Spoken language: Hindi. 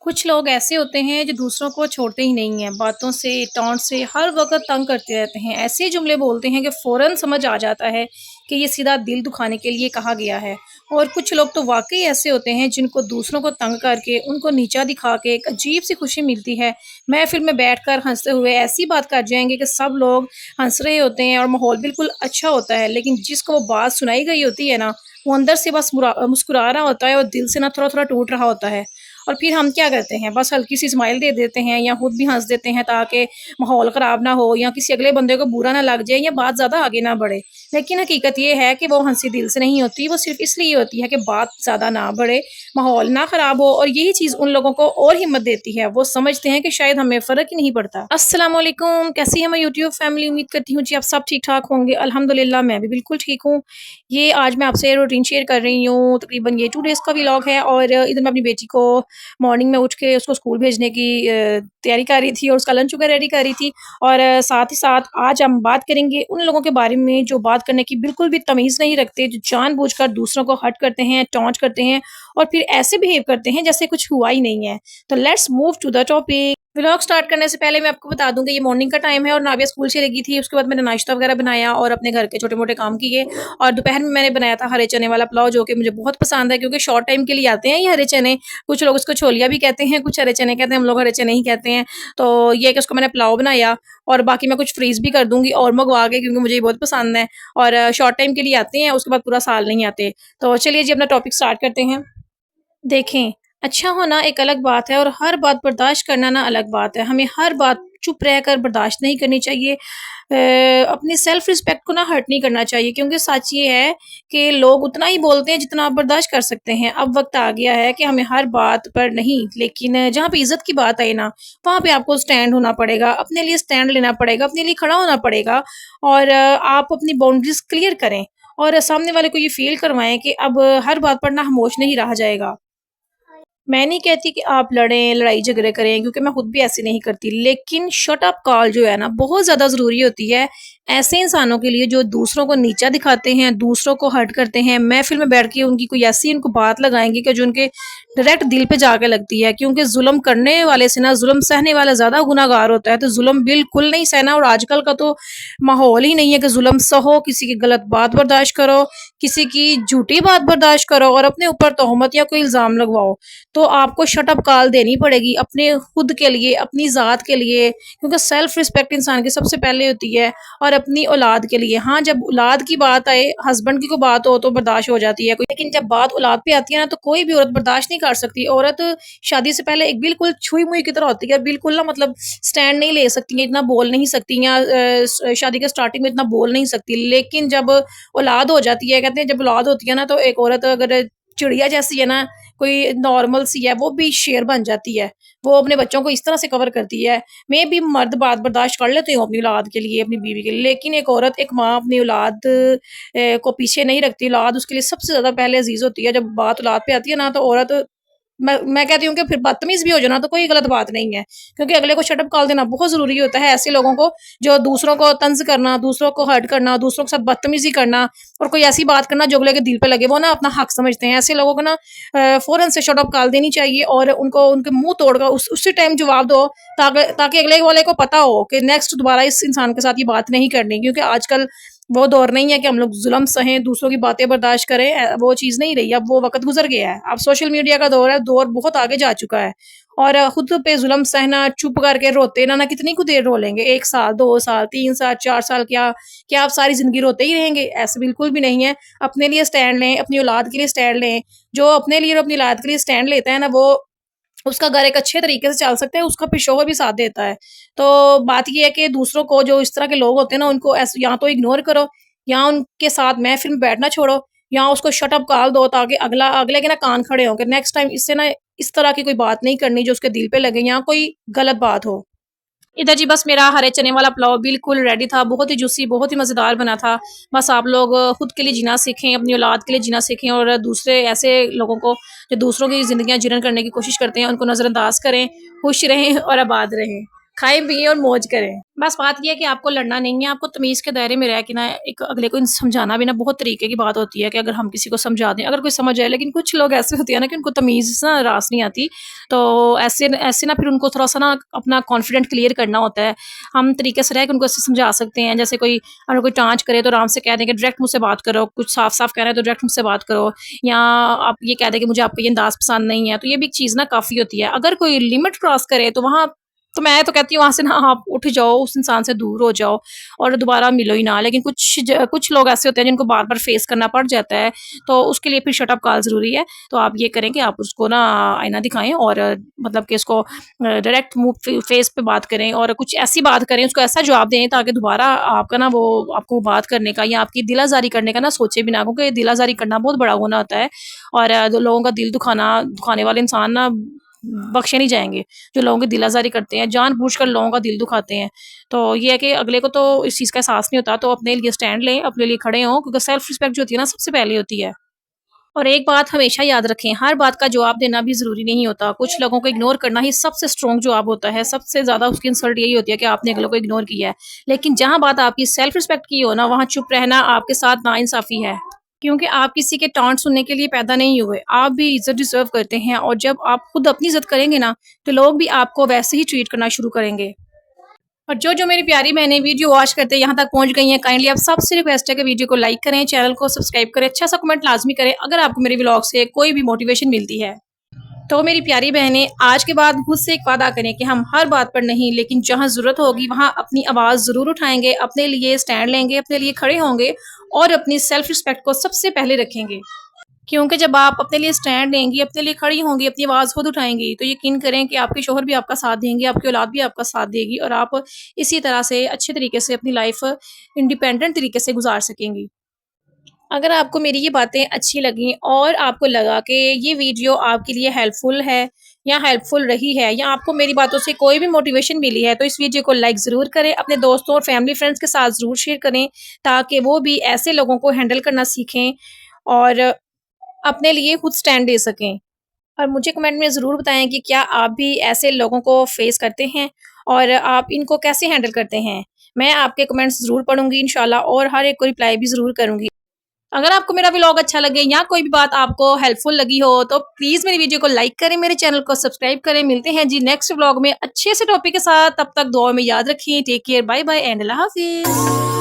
कुछ लोग ऐसे होते हैं जो दूसरों को छोड़ते ही नहीं हैं, बातों से, टॉन्ट से हर वक़्त तंग करते रहते हैं। ऐसे जुमले बोलते हैं कि फ़ौरन समझ आ जाता है कि ये सीधा दिल दुखाने के लिए कहा गया है। और कुछ लोग तो वाक़ई ऐसे होते हैं जिनको दूसरों को तंग करके, उनको नीचा दिखा के एक अजीब-सी खुशी मिलती है। महफ़िल में बैठकर हँसते हुए ऐसी बात कर जाएँगे कि सब लोग हँस रहे होते हैं और माहौल बिल्कुल अच्छा होता है। लेकिन जिसको वो बात सुनाई गई होती है ना, वो अंदर से बस मुस्कुरा रहा होता है और दिल से ना थोड़ा-थोड़ा टूट रहा होता है। और फिर हम क्या करते हैं, बस हल्की-सी स्माइल दे देते हैं या खुद भी हँस देते हैं ताकि माहौल ख़राब ना हो या किसी अगले बंदे को बुरा ना लग जाए या बात ज़्यादा आगे ना बढ़े। लेकिन हकीकत ये है कि वो हँसी दिल से नहीं होती, वो सिर्फ़ इसलिए होती है कि बात ज़्यादा ना बढ़े, माहौल ना ख़राब हो और यही चीज़ उन लोगों को और हिम्मत देती है। वो समझते हैं कि शायद हमें फ़र्क ही नहीं पड़ता। अस्सलाम वालेकुम, कैसी है मेरी यूट्यूब फैमिली? उम्मीद करती हूँ जी आप सब ठीक-ठाक होंगे। अल्हम्दुलिल्लाह मैं भी बिल्कुल ठीक हूँ। ये आज मैं आपसे रूटीन शेयर कर रही हूँ, तकरीबन ये 2 डेज़ का व्लॉग है और इधर मैं अपनी बेटी को मॉर्निंग में उठ के उसको स्कूल भेजने की तैयारी कर रही थी और उसका लंच वगैरह रेडी कर रही थी और साथ ही साथ आज हम बात करेंगे उन लोगों के बारे में जो बात करने की बिल्कुल भी तमीज़ नहीं रखते, जो जानबूझकर दूसरों को हर्ट करते हैं, टॉन्ट करते हैं और फिर ऐसे बिहेव करते हैं जैसे कुछ हुआ ही नहीं है। तो let's move to the topic. Vlog start करने से पहले मैं आपको बता दूँ कि ये मॉर्निंग का टाइम है और नाविया स्कूल चली गई थी। उसके बाद मैंने नाश्ता वगैरह बनाया और अपने घर के छोटे-मोटे काम किए और दोपहर में मैंने बनाया था हरे चने वाला पुलाव जो कि मुझे बहुत पसंद है क्योंकि शॉर्ट टाइम के लिए आते हैं ये हरे चने। कुछ लोग उसको छोलिया भी कहते हैं, कुछ हरे चने कहते हैं, हम लोग हरे चने ही कहते हैं। तो ये है कि उसको मैंने पुलाव बनाया और बाकी मैं कुछ फ्रीज़ भी कर दूँगी और मँगवा के क्योंकि मुझे ये बहुत पसंद है और शॉर्ट टाइम के लिए आते हैं, उसके बाद पूरा साल नहीं आते। तो चलिए जी अपना टॉपिक स्टार्ट करते हैं। देखें, अच्छा होना एक अलग बात है और हर बात बर्दाश्त करना ना अलग बात है। हमें हर बात चुप रहकर बर्दाश्त नहीं करनी चाहिए। अपनी सेल्फ रिस्पेक्ट को ना हर्ट नहीं करना चाहिए क्योंकि सच ये है कि लोग उतना ही बोलते हैं जितना आप बर्दाश्त कर सकते हैं। अब वक़्त आ गया है कि हमें हर बात पर नहीं लेकिन जहाँ पे इज़्ज़त की बात आई ना, वहाँ पे आपको स्टैंड होना पड़ेगा, अपने लिए स्टैंड लेना पड़ेगा, अपने लिए खड़ा होना पड़ेगा और आप अपनी बाउंड्रीज़ क्लियर करें और सामने वाले को ये फ़ील करवाएँ कि अब हर बात पर ना खामोश नहीं रहा जाएगा। मैं नहीं कहती कि आप लड़ें, लड़ाई-झगड़े करें क्योंकि मैं खुद भी ऐसे नहीं करती। लेकिन शट अप कॉल जो है ना बहुत ज़्यादा ज़रूरी होती है, ऐसे इंसानों के लिए जो दूसरों को नीचा दिखाते हैं, दूसरों को हर्ट करते हैं, महफ़िल में बैठ के उनकी कोई ऐसी उनको बात लगाएँगे कि जो उनके डायरेक्ट दिल पे जाके लगती है क्योंकि ज़ुल्म करने वाले से ना ज़ुल्म सहने वाला ज़्यादा गुनाहगार होता है, तो ज़ुल्म बिल्कुल नहीं सहना और आजकल का तो माहौल ही नहीं है कि ज़ुल्म सहो, किसी की गलत बात बर्दाश्त करो, किसी की झूठी बात बर्दाश्त करो और अपने ऊपर तोहमत या कोई इल्ज़ाम लगवाओ। तो आपको शट अप कॉल देनी पड़ेगी अपने खुद के लिए, अपनी ज़ात के लिए क्योंकि सेल्फ रिस्पेक्ट इंसान की सबसे पहले होती है और अपनी औलाद के लिए। हाँ, जब औलाद की बात आए, हस्बैंड की कोई बात हो तो बर्दाश्त हो जाती है, कोई लेकिन जब बात औलाद पे आती है ना तो कोई भी औरत बर्दाश्त नहीं कर सकती। औरत शादी से पहले एक बिल्कुल छुई-मुई की तरह होती है, बिल्कुल ना मतलब स्टैंड नहीं ले सकती हैं, इतना बोल नहीं सकती या शादी के स्टार्टिंग में इतना बोल नहीं सकती। लेकिन जब औलाद हो जाती है, कहते हैं जब औलाद होती है ना तो एक औरत अगर चिड़िया जैसी है ना, कोई नॉर्मल सी है, वो भी शेर बन जाती है। वो अपने बच्चों को इस तरह से कवर करती है। मैं भी मर्द बात बर्दाश्त कर लेती हूँ अपनी औलाद के लिए, अपनी बीवी के लिए, लेकिन एक औरत, एक माँ अपनी औलाद को पीछे नहीं रखती। औलाद उसके लिए सबसे ज़्यादा पहले अज़ीज़ होती है। जब बात औलाद पे आती है ना, तो औरत मैं कहती हूँ कि फिर बदतमीज़ भी हो जाओ ना, तो कोई गलत बात नहीं है। क्योंकि अगले को शट अप कॉल देना बहुत ज़रूरी होता है ऐसे लोगों को, जो दूसरों को तंज़ करना, दूसरों को हर्ट करना, दूसरों के साथ बदतमीज़ी करना और कोई ऐसी बात करना जो अगले के दिल पे लगे, वो ना अपना हक समझते हैं। ऐसे लोगों को ना फ़ौरन से शट अप कॉल देनी चाहिए और उनको उनके मुँह तोड़कर उसी टाइम जवाब दो ताकि ताकि अगले वाले को पता हो कि नेक्स्ट दोबारा इस इंसान के साथ ये बात नहीं करनी। क्योंकि आजकल वो दौर नहीं है कि हम लोग ज़ुल्म सहें, दूसरों की बातें बर्दाश्त करें, वो चीज़ नहीं रही, अब वो वक़्त गुज़र गया है। अब सोशल मीडिया का दौर है, दौर बहुत आगे जा चुका है और खुद पे ज़ुल्म सहना, चुप करके रोते रहना, कितनी कुछ देर रो लेंगे? 1 साल, 2 साल, 3 साल, 4 साल, क्या क्या आप सारी ज़िंदगी रोते ही रहेंगे? ऐसा बिल्कुल भी नहीं है। अपने लिए स्टैंड लें, अपनी औलाद के लिए स्टैंड लें। जो अपने लिए और अपनी औलाद के लिए स्टैंड लेता है ना, वो उसका घर एक अच्छे तरीके से चल सकता है, उसका फिर शौहर भी साथ देता है। तो बात ये है कि दूसरों को, जो इस तरह के लोग होते हैं ना, उनको या तो इग्नोर करो या उनके साथ महफ़िल में बैठना छोड़ो या उसको शट अप कॉल दो ताकि अगले के ना कान खड़े हों कि नेक्स्ट टाइम इससे ना इस तरह की कोई बात नहीं करनी जो उसके दिल पे लगे या कोई गलत बात हो। इधर जी बस मेरा हरे चने वाला पुलाव बिल्कुल रेडी था, बहुत ही जूसी, बहुत ही मज़ेदार बना था। बस आप लोग खुद के लिए जीना सीखें, अपनी औलाद के लिए जीना सीखें और दूसरे ऐसे लोगों को जो दूसरों की ज़िंदगियाँ जीर्ण करने की कोशिश करते हैं, उनको नज़रअंदाज़ करें, खुश रहें और आबाद रहें। खाएँ पिएँ और मौज करें। बस बात ये है कि आपको लड़ना नहीं है, आपको तमीज़ के दायरे में रह के ना एक अगले को समझाना भी ना बहुत तरीके की बात होती है कि अगर हम किसी को समझा दें, अगर कोई समझ जाए, लेकिन कुछ लोग ऐसे होते हैं ना कि उनको तमीज़ ना रास नहीं आती, तो ऐसे ना फिर उनको थोड़ा-सा ना अपना कॉन्फिडेंट क्लियर करना होता है। हम तरीके से रह के उनको ऐसे समझा सकते हैं, जैसे कोई अगर कोई टाँच करे तो आराम से कह दें कि डायरेक्ट मुझसे बात करो, कुछ साफ-साफ कह रहे हैं तो डायरेक्ट मुझसे बात करो, या आप ये कह दें कि मुझे आपका ये अंदाज़ पसंद नहीं है, तो ये भी एक चीज़ ना काफ़ी होती है। अगर कोई लिमिट क्रॉस करे तो वहाँ तो मैं तो कहती हूँ वहाँ से ना आप उठ जाओ, उस इंसान से दूर हो जाओ और दोबारा मिलो ही ना। लेकिन कुछ लोग ऐसे होते हैं जिनको बार-बार फेस करना पड़ जाता है, तो उसके लिए फिर शट अप कॉल ज़रूरी है। तो आप ये करें कि आप उसको ना आईना दिखाएँ और मतलब कि उसको डायरेक्ट मुँह फेस पे बात करें और कुछ ऐसी बात करें, उसको ऐसा जवाब दें ताकि दोबारा आपका ना वो आपको बात करने का या आपकी दिल आज़ारी करने का ना सोचे भी ना, क्योंकि दिल आज़ारी करना बहुत बड़ा गुनाह होता है और लोगों का दिल दुखाने वाले इंसान ना बख्शे नहीं जाएँगे। जो लोगों की दिल आज़ारी करते हैं, जानबूझकर लोगों का दिल दुखाते हैं। तो ये है कि अगले को तो इस चीज़ का एहसास नहीं होता, तो अपने लिए स्टैंड लें, अपने लिए खड़े हों, क्योंकि सेल्फ रिस्पेक्ट जो होती है ना सबसे पहले होती है। और एक बात हमेशा याद रखें, हर बात का जवाब देना भी ज़रूरी नहीं होता। कुछ लोगों को इग्नोर करना ही सबसे स्ट्रॉन्ग जवाब होता है। सबसे ज़्यादा उसकी इंसल्ट यही होती है कि आपने अगले को इग्नोर किया है। लेकिन जहाँ बात आपकी सेल्फ रिस्पेक्ट की हो ना, वहाँ चुप रहना आपके साथ नाइंसाफ़ी है। क्योंकि आप किसी के टॉन्ट सुनने के लिए पैदा नहीं हुए। आप भी इज़्ज़त डिज़र्व करते हैं और जब आप खुद अपनी इज़्ज़त करेंगे ना, तो लोग भी आपको वैसे ही ट्रीट करना शुरू करेंगे। और जो मेरी प्यारी बहनें वीडियो वॉच करते यहाँ तक पहुँच गई हैं, काइंडली आप सबसे रिक्वेस्ट है कि वीडियो को लाइक करें, चैनल को सब्सक्राइब करें, अच्छा-सा कमेंट लाज़मी करें अगर आपको मेरे व्लॉग से कोई भी मोटिवेशन मिलती है। तो मेरी प्यारी बहनें, आज के बाद खुद से एक वादा करें कि हम हर बात पर नहीं, लेकिन जहाँ ज़रूरत होगी वहाँ अपनी आवाज़ ज़रूर उठाएँगे, अपने लिए स्टैंड लेंगे, अपने लिए खड़े होंगे और अपनी सेल्फ रिस्पेक्ट को सबसे पहले रखेंगे। क्योंकि जब आप अपने लिए स्टैंड लेंगी, अपने लिए खड़ी होंगी, अपनी आवाज़ खुद उठाएँगी, तो यकीन करें कि आपके शौहर भी आपका साथ देंगे, आपकी औलाद भी आपका साथ देगी और आप इसी तरह से अच्छे तरीके से अपनी लाइफ़ इंडिपेंडेंट तरीके से गुज़ार सकेंगी। अगर आपको मेरी ये बातें अच्छी लगीं और आपको लगा कि ये वीडियो आपके लिए हेल्पफुल है या हेल्पफुल रही है या आपको मेरी बातों से कोई भी मोटिवेशन मिली है, तो इस वीडियो को लाइक ज़रूर करें, अपने दोस्तों और फैमिली फ्रेंड्स के साथ ज़रूर शेयर करें, ताकि वो भी ऐसे लोगों को हैंडल करना सीखें और अपने लिए खुद स्टैंड ले सकें। और मुझे कमेंट में ज़रूर बताएँ कि क्या आप भी ऐसे लोगों को फ़ेस करते हैं और आप इनको कैसे हैंडल करते हैं? मैं आपके कमेंट्स ज़रूर पढ़ूँगी इंशाल्लाह और हर एक को रिप्लाई भी ज़रूर करूँगी। अगर आपको मेरा व्लॉग अच्छा लगे या कोई भी बात आपको हेल्पफुल लगी हो, तो प्लीज़ मेरी वीडियो को लाइक करें, मेरे चैनल को सब्सक्राइब करें। मिलते हैं जी नेक्स्ट व्लॉग में अच्छे से टॉपिक के साथ, तब तक दुआ में याद रखें। Take care, bye bye and अल्लाह हाफ़िज़।